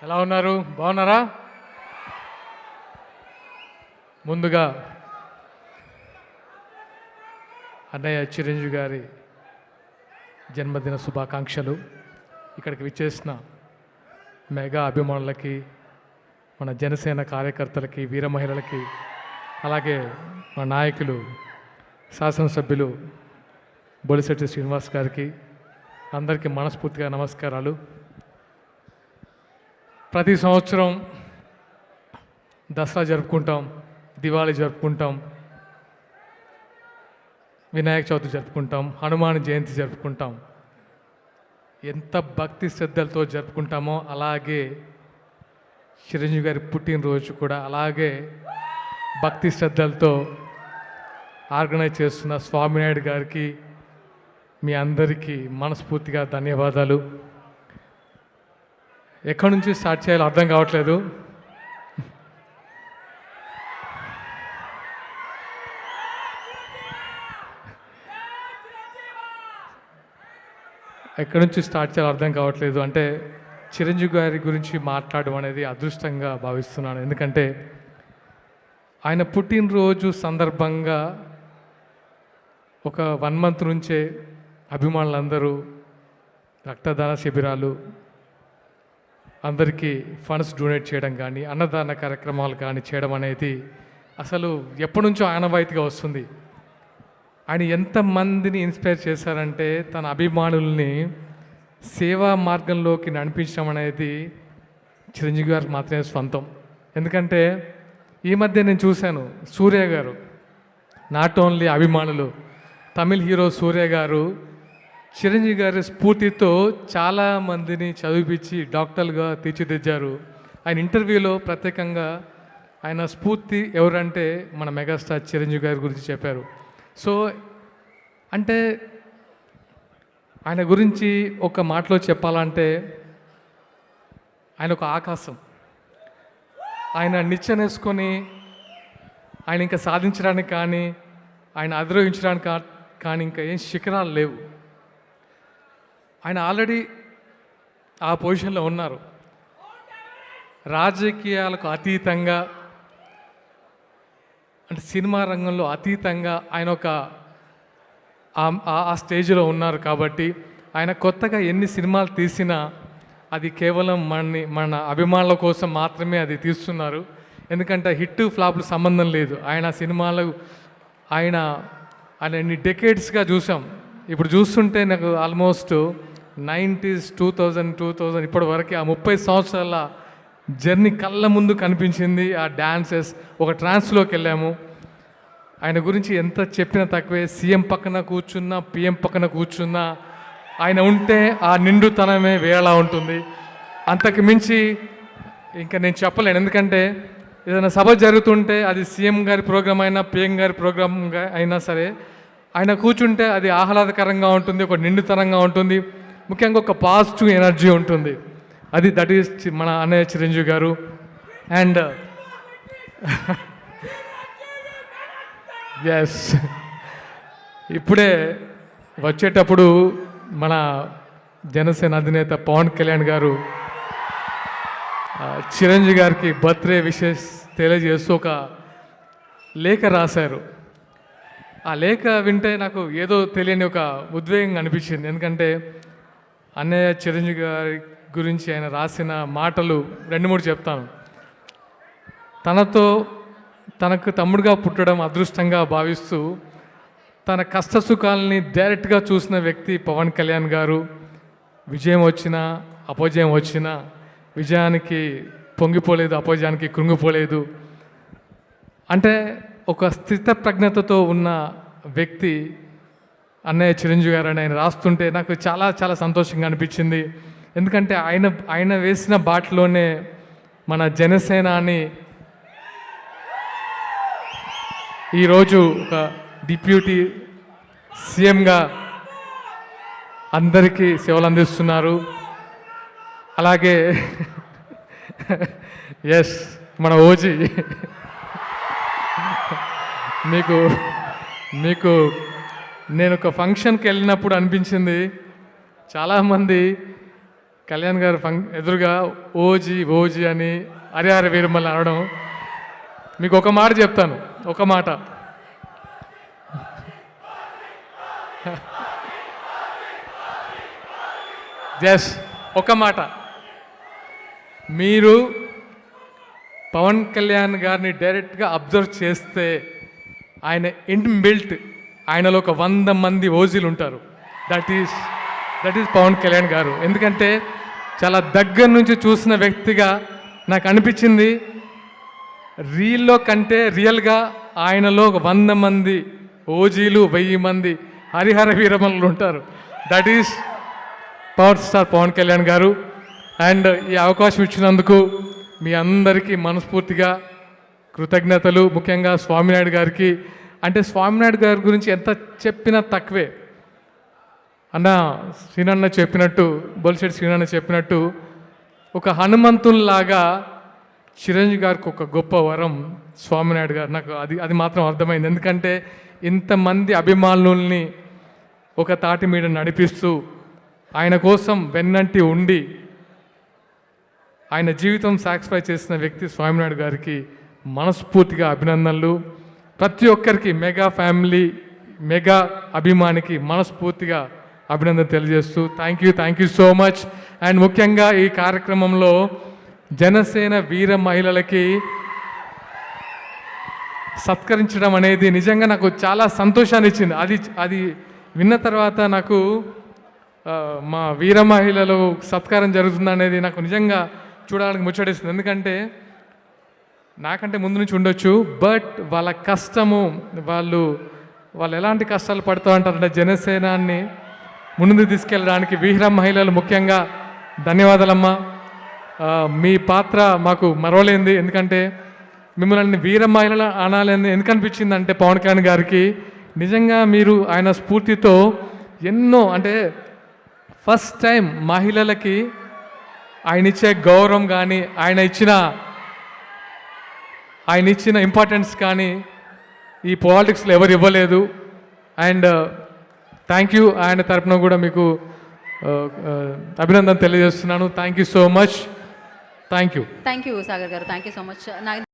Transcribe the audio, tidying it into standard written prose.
ఎలా ఉన్నారు? బాగున్నారా? ముందుగా అన్నయ్య చిరంజీవి గారి జన్మదిన శుభాకాంక్షలు. ఇక్కడికి విచ్చేసిన మెగా అభిమానులకి, మన జనసేన కార్యకర్తలకి, వీర మహిళలకి, అలాగే మన నాయకులు శాసనసభ్యులు బొలిశెట్టి శ్రీనివాస్ గారికి అందరికీ మనస్ఫూర్తిగా నమస్కారాలు. ప్రతి సంవత్సరం దసరా జరుపుకుంటాం, దివాళీ జరుపుకుంటాం, వినాయక చవితి జరుపుకుంటాం, హనుమాన్ జయంతి జరుపుకుంటాం. ఎంత భక్తి శ్రద్ధలతో జరుపుకుంటామో అలాగే చిరంజీవి గారి పుట్టినరోజు కూడా అలాగే భక్తి శ్రద్ధలతో ఆర్గనైజ్ చేస్తున్న స్వామినాయుడు గారికి మీ అందరికీ మనస్ఫూర్తిగా ధన్యవాదాలు. ఎక్కడి నుంచి స్టార్ట్ చేయాలో అర్థం కావట్లేదు. ఎక్కడి నుంచి స్టార్ట్ చేయాలో అర్థం కావట్లేదు. అంటే చిరంజీవి గారి గురించి మాట్లాడడం అనేది అదృష్టంగా భావిస్తున్నాను. ఎందుకంటే ఆయన పుట్టినరోజు సందర్భంగా ఒక 1 month నుంచే అభిమానులందరూ రక్తదాన శిబిరాలు, అందరికీ ఫండ్స్ డొనేట్ చేయడం కానీ, అన్నదాన కార్యక్రమాలు కానీ చేయడం అనేది అసలు ఎప్పటి నుంచో ఆనవాయితీగా వస్తుంది. ఆయన ఎంతమందిని ఇన్స్పైర్ చేశారంటే తన అభిమానుల్ని సేవా మార్గంలోకి నడిపించడం అనేది చిరంజీవి గారికి మాత్రమే స్వంతం. ఎందుకంటే ఈ మధ్య నేను చూశాను, సూర్య గారు, నాట్ ఓన్లీ అభిమానులు, తమిళ్ హీరో సూర్య గారు చిరంజీవి గారి స్ఫూర్తితో చాలామందిని చదివించి డాక్టర్లుగా తీర్చిదిద్దారు. ఆయన ఇంటర్వ్యూలో ప్రత్యేకంగా ఆయన స్ఫూర్తి ఎవరంటే మన మెగాస్టార్ చిరంజీవి గారి గురించి చెప్పారు. సో అంటే ఆయన గురించి ఒక మాటలో చెప్పాలంటే ఆయన ఒక ఆకాశం. ఆయన నిచ్చెనేసుకొని ఆయన ఇంకా సాధించడానికి కానీ, ఆయన అధిరోహించడానికి కానీ ఇంకా ఏం శిఖరాలు లేవు. ఆయన ఆల్రెడీ ఆ పొజిషన్లో ఉన్నారు. రాజకీయాలకు అతీతంగా, అంటే సినిమా రంగంలో అతీతంగా ఆయన ఒక ఆ స్టేజ్లో ఉన్నారు. కాబట్టి ఆయన కొత్తగా ఎన్ని సినిమాలు తీసినా అది కేవలం మన అభిమానుల కోసం మాత్రమే అది తీస్తున్నారు. ఎందుకంటే హిట్ ఫ్లాప్లు సంబంధం లేదు. ఆయన సినిమాలు ఆయన ఎన్ని డెకేడ్స్గా చూసాం. ఇప్పుడు చూస్తుంటే నాకు ఆల్మోస్ట్ 90s 2000 ఇప్పటి వరకు ఆ 30 సంవత్సరాల జర్నీ కళ్ళ ముందు కనిపించింది. ఆ డాన్సెస్, ఒక ట్రాన్స్లోకి వెళ్ళాము. ఆయన గురించి ఎంత చెప్పినా తక్కువే. సీఎం పక్కన కూర్చున్నా, పిఎం పక్కన కూర్చున్నా ఆయన ఉంటే ఆ నిండుతనమే వేరేలా ఉంటుంది. అంతకు మించి ఇంకా నేను చెప్పలేను. ఎందుకంటే ఏదైనా సభ జరుగుతుంటే అది సీఎం గారి ప్రోగ్రామ్ అయినా, పిఎం గారి ప్రోగ్రామ్ అయినా సరే ఆయన కూర్చుంటే అది ఆహ్లాదకరంగా ఉంటుంది, ఒక నిండుతనంగా ఉంటుంది, ముఖ్యంగా ఒక పాజిటివ్ ఎనర్జీ ఉంటుంది. దట్ ఈస్ మన అన్నయ్య చిరంజీవి గారు. అండ్ ఎస్, ఇప్పుడే వచ్చేటప్పుడు మన జనసేన అధినేత పవన్ కళ్యాణ్ గారు చిరంజీవి గారికి బర్త్డే విషెస్ తెలియజేస్తూ ఒక లేఖ రాశారు. ఆ లేఖ వింటే నాకు ఏదో తెలియని ఒక ఉద్వేగం అనిపించింది. ఎందుకంటే అన్నయ్య చిరంజీవి గారి గురించి ఆయన రాసిన మాటలు 2-3 చెప్తాను. తనకు తమ్ముడుగా పుట్టడం అదృష్టంగా భావిస్తూ తన కష్ట సుఖాలని డైరెక్ట్గా చూసిన వ్యక్తి పవన్ కళ్యాణ్ గారు. విజయం వచ్చినా, అపజయం వచ్చినా విజయానికి పొంగిపోలేదు, అపజయానికి కృంగిపోలేదు. అంటే ఒక స్థితప్రజ్ఞతతో ఉన్న వ్యక్తి అన్నయ్య చిరంజీవి గారు అని ఆయన రాస్తుంటే నాకు చాలా చాలా సంతోషంగా అనిపించింది. ఎందుకంటే ఆయన వేసిన బాటలోనే మన జనసేనాని ఈరోజు ఒక డిప్యూటీ సీఎంగా అందరికీ సేవలు అందిస్తున్నారు. అలాగే ఎస్, మన ఓజీ మీకు నేను ఒక ఫంక్షన్కి వెళ్ళినప్పుడు అనిపించింది, చాలామంది కళ్యాణ్ గారు ఎదురుగా ఓజీ ఓజీ అని హరిహర వీరమల్ని అనడం, మీకు ఒక మాట చెప్తాను, ఒక మాట. జస్ ఒక మాట, మీరు పవన్ కళ్యాణ్ గారిని డైరెక్ట్గా అబ్జర్వ్ చేస్తే ఆయన ఇన్బిల్ట్ ఆయనలో ఒక 100 మంది ఓజీలు ఉంటారు. దట్ ఈస్ పవన్ కళ్యాణ్ గారు. ఎందుకంటే చాలా దగ్గర నుంచి చూసిన వ్యక్తిగా నాకు అనిపించింది, రీల్లో కంటే రియల్గా ఆయనలో ఒక 100 మంది ఓజీలు 1000 మంది హరిహర వీరమల్లు ఉంటారు. That is power star Pawan Kalyan garu. And ఈ అవకాశం ఇచ్చినందుకు మీ అందరికీ మనస్ఫూర్తిగా కృతజ్ఞతలు. ముఖ్యంగా స్వామినాయుడు గారికి. అంటే స్వామినాయుడు గారి గురించి ఎంత చెప్పినా తక్కువే. అన్న శ్రీనన్న చెప్పినట్టు, బొలిశెట్టి శ్రీనన్న చెప్పినట్టు, ఒక హనుమంతుల్లాగా చిరంజీవి గారికి ఒక గొప్ప వరం స్వామినాయుడు గారు. నాకు అది మాత్రం అర్థమైంది. ఎందుకంటే ఇంతమంది అభిమానుల్ని ఒక తాటి మీద నడిపిస్తూ ఆయన కోసం వెన్నంటి ఉండి ఆయన జీవితం సాక్రిఫై చేసిన వ్యక్తి స్వామినాయుడు గారికి మనస్ఫూర్తిగా అభినందనలు. ప్రతి ఒక్కరికి, మెగా ఫ్యామిలీ, మెగా అభిమానికి మనస్ఫూర్తిగా అభినందన తెలియజేస్తూ thank you so much. And ముఖ్యంగా ఈ కార్యక్రమంలో జనసేన వీర మహిళలకి సత్కరించడం అనేది నిజంగా నాకు చాలా సంతోషాన్ని ఇచ్చింది. అది విన్న తర్వాత నాకు మా వీర మహిళలు సత్కారం జరుగుతుందనేది నాకు నిజంగా చూడడానికి ముచ్చటేస్తుంది. ఎందుకంటే నాకంటే ముందు నుంచి ఉండొచ్చు, బట్ వాళ్ళ కష్టము, వాళ్ళు ఎలాంటి కష్టాలు పడుతూ ఉంటారంటే జనసేనాన్ని ముందుకు తీసుకెళ్ళడానికి వీర మహిళలు ముఖ్యంగా ధన్యవాదాలమ్మా. మీ పాత్ర మాకు మరవలేంది. ఎందుకంటే మిమ్మల్ని వీర మహిళలు అనాలని ఎందుకు అనిపించింది అంటే పవన్ కళ్యాణ్ గారికి నిజంగా మీరు ఆయన స్ఫూర్తితో ఎన్నో, అంటే ఫస్ట్ టైం మహిళలకి ఆయన ఇచ్చే గౌరవం కానీ ఆయన ఇచ్చిన ఇంపార్టెన్స్ కానీ ఈ పాలిటిక్స్లో ఎవరు ఇవ్వలేదు. అండ్ థ్యాంక్ యూ, ఆయన తరపున కూడా మీకు అభినందన తెలియజేస్తున్నాను. Thank you so much. Thank you Sagar garu. Thank you so much.